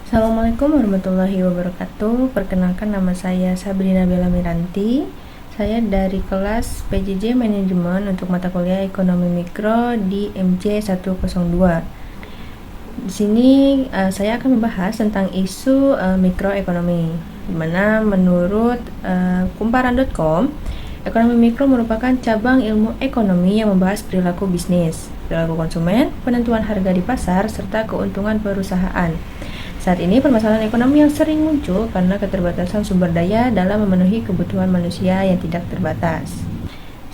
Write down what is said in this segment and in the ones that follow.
Assalamualaikum warahmatullahi wabarakatuh. Perkenalkan, nama saya Sabrina Bella Miranti. Saya dari kelas PJJ Manajemen untuk mata kuliah Ekonomi Mikro di MJ 102. Di sini saya akan membahas tentang isu mikroekonomi, di mana menurut kumparan.com, ekonomi mikro merupakan cabang ilmu ekonomi yang membahas perilaku bisnis, perilaku konsumen, penentuan harga di pasar, serta keuntungan perusahaan. Saat ini permasalahan ekonomi yang sering muncul karena keterbatasan sumber daya dalam memenuhi kebutuhan manusia yang tidak terbatas.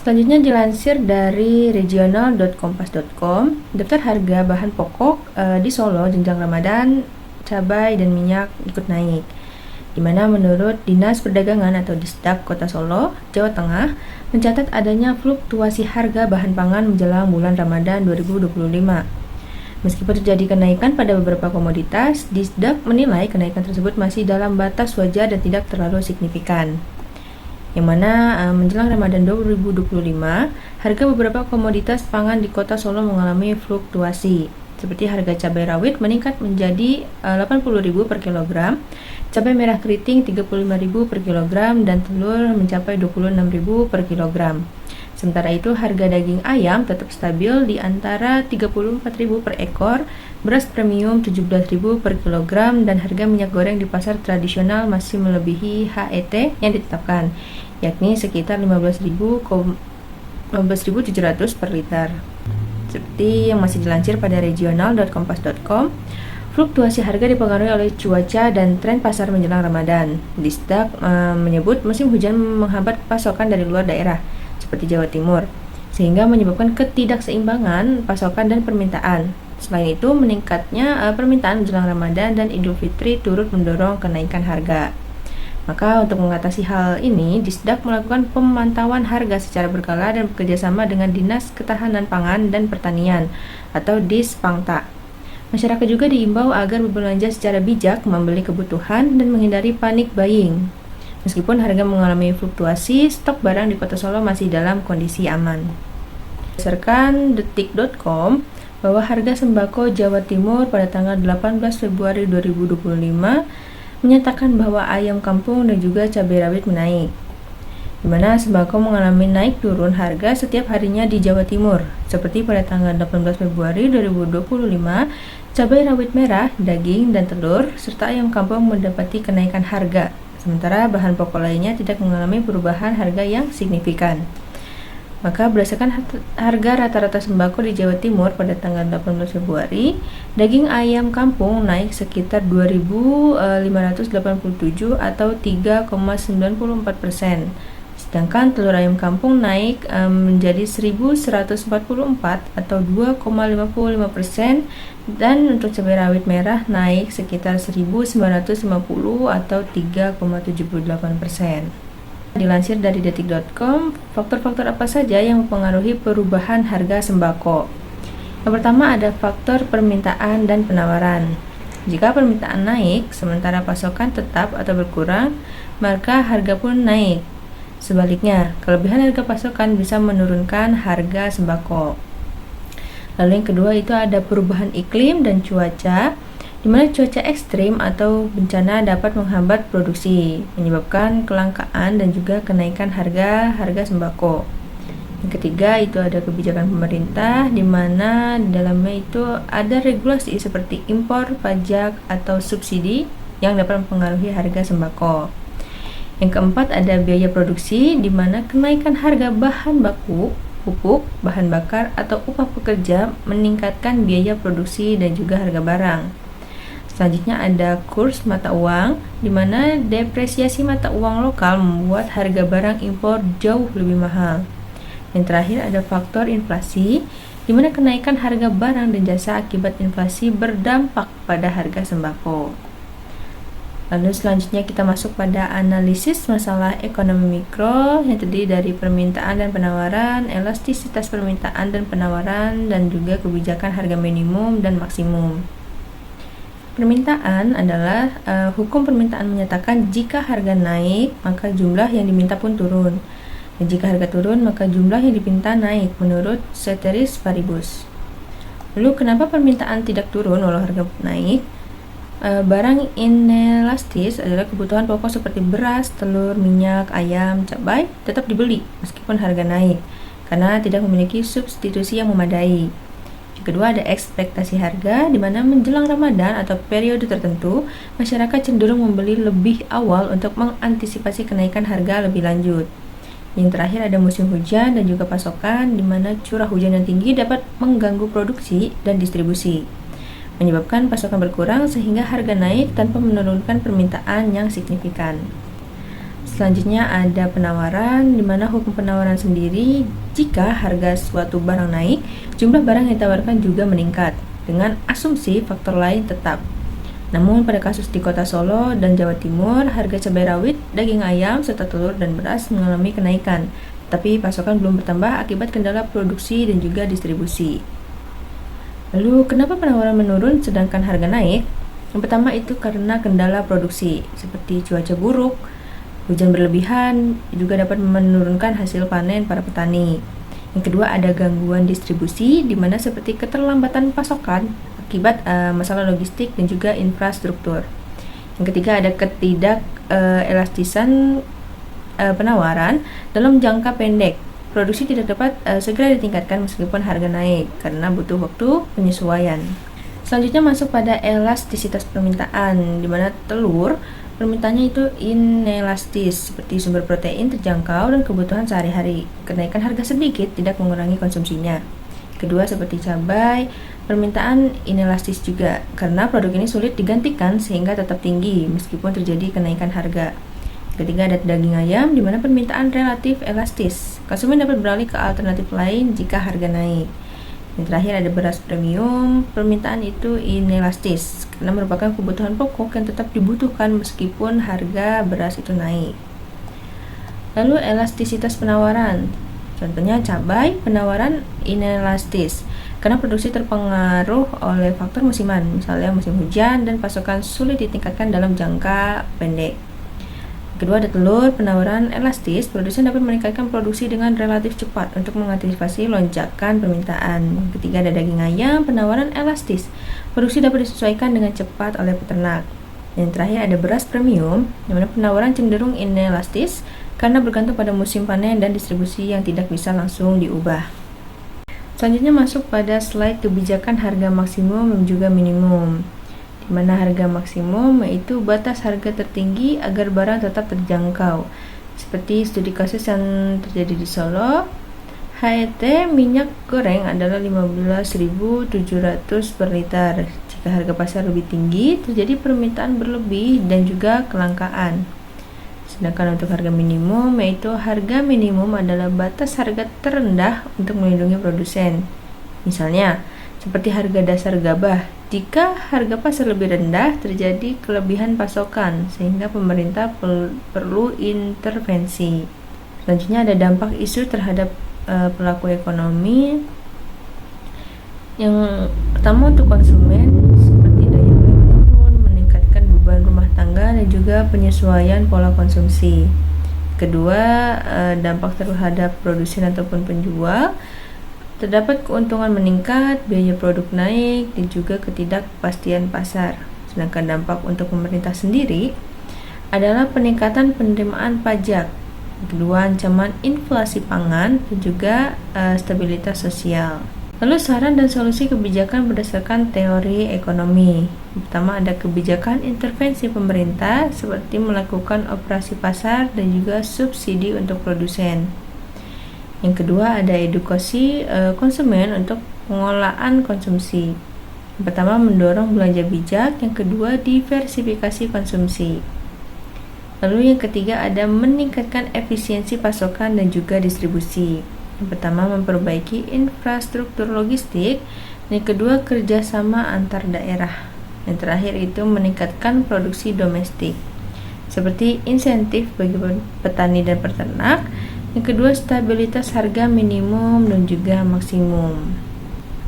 Selanjutnya dilansir dari regional.kompas.com, daftar harga bahan pokok di Solo jenjang Ramadan, cabai dan minyak ikut naik. Di mana menurut Dinas Perdagangan atau Disdak Kota Solo, Jawa Tengah, mencatat adanya fluktuasi harga bahan pangan menjelang bulan Ramadan 2025. Meskipun terjadi kenaikan pada beberapa komoditas, Disdak menilai kenaikan tersebut masih dalam batas wajar dan tidak terlalu signifikan. Yang mana menjelang Ramadan 2025, harga beberapa komoditas pangan di Kota Solo mengalami fluktuasi. Seperti harga cabai rawit meningkat menjadi 80.000 per kilogram, cabai merah keriting 35.000 per kilogram, dan telur mencapai 26.000 per kilogram. Sementara itu, harga daging ayam tetap stabil di antara 34.000 per ekor, beras premium 17.000 per kilogram, dan harga minyak goreng di pasar tradisional masih melebihi HET yang ditetapkan, yakni sekitar 15.700 per liter. Seperti yang masih dilansir pada regional.kompas.com, fluktuasi harga dipengaruhi oleh cuaca dan tren pasar menjelang Ramadan. Disdak menyebut musim hujan menghambat pasokan dari luar daerah, seperti Jawa Timur, sehingga menyebabkan ketidakseimbangan pasokan dan permintaan. Selain itu, meningkatnya permintaan menjelang Ramadan dan Idul Fitri turut mendorong kenaikan harga. Maka untuk mengatasi hal ini, Disdak melakukan pemantauan harga secara berkala dan bekerjasama dengan Dinas Ketahanan Pangan dan Pertanian atau Dispangta. Masyarakat juga diimbau agar berbelanja secara bijak, membeli kebutuhan, dan menghindari panik buying. Meskipun harga mengalami fluktuasi, stok barang di Kota Solo masih dalam kondisi aman. Berdasarkan detik.com, bahwa harga sembako Jawa Timur pada tanggal 18 Februari 2025 menyatakan bahwa ayam kampung dan juga cabai rawit menaik, di mana sembako mengalami naik turun harga setiap harinya di Jawa Timur. Seperti pada tanggal 18 Februari 2025, cabai rawit merah, daging, dan telur, serta ayam kampung mendapati kenaikan harga. Sementara bahan pokok lainnya tidak mengalami perubahan harga yang signifikan. Maka berdasarkan harga rata-rata sembako di Jawa Timur pada tanggal 18 Februari, daging ayam kampung naik sekitar 2.587 atau 3,94%. Sedangkan telur ayam kampung naik menjadi 1.144 atau 2,55%, dan untuk cabai rawit merah naik sekitar 1.950 atau 3,78%. Dilansir dari detik.com, faktor-faktor apa saja yang mempengaruhi perubahan harga sembako? Yang pertama ada faktor permintaan dan penawaran. Jika permintaan naik sementara pasokan tetap atau berkurang, maka harga pun naik. Sebaliknya, kelebihan harga pasokan bisa menurunkan harga sembako. Lalu yang kedua itu ada perubahan iklim dan cuaca, di mana cuaca ekstrim atau bencana dapat menghambat produksi, menyebabkan kelangkaan dan juga kenaikan harga sembako. Yang ketiga itu ada kebijakan pemerintah, di mana di dalamnya itu ada regulasi seperti impor, pajak, atau subsidi yang dapat mempengaruhi harga sembako. Yang keempat ada biaya produksi, di mana kenaikan harga bahan baku, pupuk, bahan bakar, atau upah pekerja meningkatkan biaya produksi dan juga harga barang. Selanjutnya ada kurs mata uang, di mana depresiasi mata uang lokal membuat harga barang impor jauh lebih mahal. Yang terakhir ada faktor inflasi, di mana kenaikan harga barang dan jasa akibat inflasi berdampak pada harga sembako. Lalu selanjutnya kita masuk pada analisis masalah ekonomi mikro yang terdiri dari permintaan dan penawaran, elastisitas permintaan dan penawaran, dan juga kebijakan harga minimum dan maksimum. Permintaan adalah hukum permintaan menyatakan jika harga naik, maka jumlah yang diminta pun turun. Dan jika harga turun, maka jumlah yang dipinta naik menurut ceteris paribus. Lalu kenapa permintaan tidak turun walau harga naik? Barang inelastis adalah kebutuhan pokok seperti beras, telur, minyak, ayam, cabai tetap dibeli meskipun harga naik karena tidak memiliki substitusi yang memadai. Yang kedua ada ekspektasi harga, di mana menjelang Ramadan atau periode tertentu, masyarakat cenderung membeli lebih awal untuk mengantisipasi kenaikan harga lebih lanjut. Yang terakhir ada musim hujan dan juga pasokan, di mana curah hujan yang tinggi dapat mengganggu produksi dan distribusi, menyebabkan pasokan berkurang sehingga harga naik tanpa menurunkan permintaan yang signifikan. Selanjutnya ada penawaran, di mana hukum penawaran sendiri, jika harga suatu barang naik, jumlah barang yang ditawarkan juga meningkat, dengan asumsi faktor lain tetap. Namun pada kasus di Kota Solo dan Jawa Timur, harga cabai rawit, daging ayam, serta telur dan beras mengalami kenaikan, tapi pasokan belum bertambah akibat kendala produksi dan juga distribusi. Lalu kenapa penawaran menurun sedangkan harga naik? Yang pertama itu karena kendala produksi seperti cuaca buruk, hujan berlebihan juga dapat menurunkan hasil panen para petani. Yang kedua ada gangguan distribusi di mana seperti keterlambatan pasokan akibat masalah logistik dan juga infrastruktur. Yang ketiga ada ketidakelastisan penawaran dalam jangka pendek. Produksi tidak dapat segera ditingkatkan meskipun harga naik karena butuh waktu penyesuaian. Selanjutnya masuk pada elastisitas permintaan, di mana telur permintaannya itu inelastis, seperti sumber protein terjangkau dan kebutuhan sehari-hari. Kenaikan harga sedikit tidak mengurangi konsumsinya. Kedua seperti cabai, permintaan inelastis juga karena produk ini sulit digantikan sehingga tetap tinggi meskipun terjadi kenaikan harga. Ketiga ada daging ayam, di mana permintaan relatif elastis. Konsumen dapat beralih ke alternatif lain jika harga naik. Yang terakhir ada beras premium, permintaan itu inelastis karena merupakan kebutuhan pokok yang tetap dibutuhkan meskipun harga beras itu naik. Lalu elastisitas penawaran, contohnya cabai, penawaran inelastis karena produksi terpengaruh oleh faktor musiman, misalnya musim hujan dan pasokan sulit ditingkatkan dalam jangka pendek. Kedua ada telur, penawaran elastis, produsen dapat meningkatkan produksi dengan relatif cepat untuk mengantisipasi lonjakan permintaan. Ketiga ada daging ayam, penawaran elastis, produksi dapat disesuaikan dengan cepat oleh peternak. Yang terakhir ada beras premium, di mana penawaran cenderung inelastis karena bergantung pada musim panen dan distribusi yang tidak bisa langsung diubah. Selanjutnya masuk pada slide kebijakan harga maksimum dan juga minimum, di mana harga maksimum yaitu batas harga tertinggi agar barang tetap terjangkau. Seperti studi kasus yang terjadi di Solo, HET minyak goreng adalah 15.700 per liter. Jika harga pasar lebih tinggi, terjadi permintaan berlebih dan juga kelangkaan. Sedangkan untuk harga minimum, yaitu harga minimum adalah batas harga terendah untuk melindungi produsen. Misalnya, seperti harga dasar gabah, jika harga pasar lebih rendah, terjadi kelebihan pasokan, sehingga pemerintah perlu intervensi. Selanjutnya ada dampak isu terhadap pelaku ekonomi. Yang pertama untuk konsumen, seperti daya beli menurun, meningkatkan beban rumah tangga, dan juga penyesuaian pola konsumsi. Kedua, dampak terhadap produsen ataupun penjual. Terdapat keuntungan meningkat, biaya produk naik, dan juga ketidakpastian pasar. Sedangkan dampak untuk pemerintah sendiri adalah peningkatan penerimaan pajak. Kedua, ancaman inflasi pangan dan juga stabilitas sosial. Lalu saran dan solusi kebijakan berdasarkan teori ekonomi. Pertama ada kebijakan intervensi pemerintah seperti melakukan operasi pasar dan juga subsidi untuk produsen. Yang kedua ada edukasi konsumen untuk pengolahan konsumsi. Yang pertama mendorong belanja bijak, yang kedua diversifikasi konsumsi. Lalu yang ketiga ada meningkatkan efisiensi pasokan dan juga distribusi. Yang pertama memperbaiki infrastruktur logistik, yang kedua kerjasama antar daerah. Yang terakhir itu meningkatkan produksi domestik, seperti insentif bagi petani dan peternak. Yang kedua stabilitas harga minimum dan juga maksimum.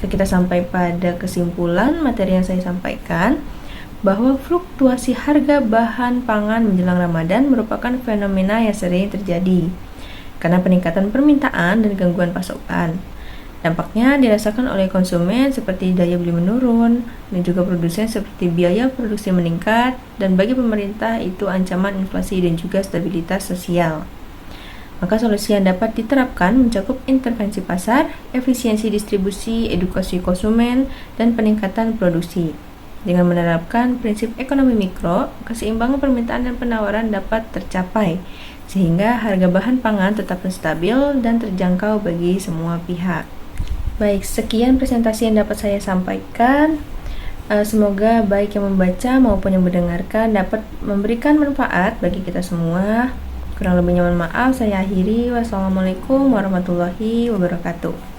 Kita sampai pada kesimpulan materi yang saya sampaikan, bahwa fluktuasi harga bahan pangan menjelang Ramadan merupakan fenomena yang sering terjadi karena peningkatan permintaan dan gangguan pasokan. Dampaknya dirasakan oleh konsumen seperti daya beli menurun, dan juga produsen seperti biaya produksi meningkat, dan bagi pemerintah itu ancaman inflasi dan juga stabilitas sosial. Maka solusi yang dapat diterapkan mencakup intervensi pasar, efisiensi distribusi, edukasi konsumen, dan peningkatan produksi. Dengan menerapkan prinsip ekonomi mikro, keseimbangan permintaan dan penawaran dapat tercapai, sehingga harga bahan pangan tetap stabil dan terjangkau bagi semua pihak. Baik, sekian presentasi yang dapat saya sampaikan. Semoga baik yang membaca maupun yang mendengarkan dapat memberikan manfaat bagi kita semua. Kurang lebihnya mohon maaf, saya akhiri. Wassalamualaikum warahmatullahi wabarakatuh.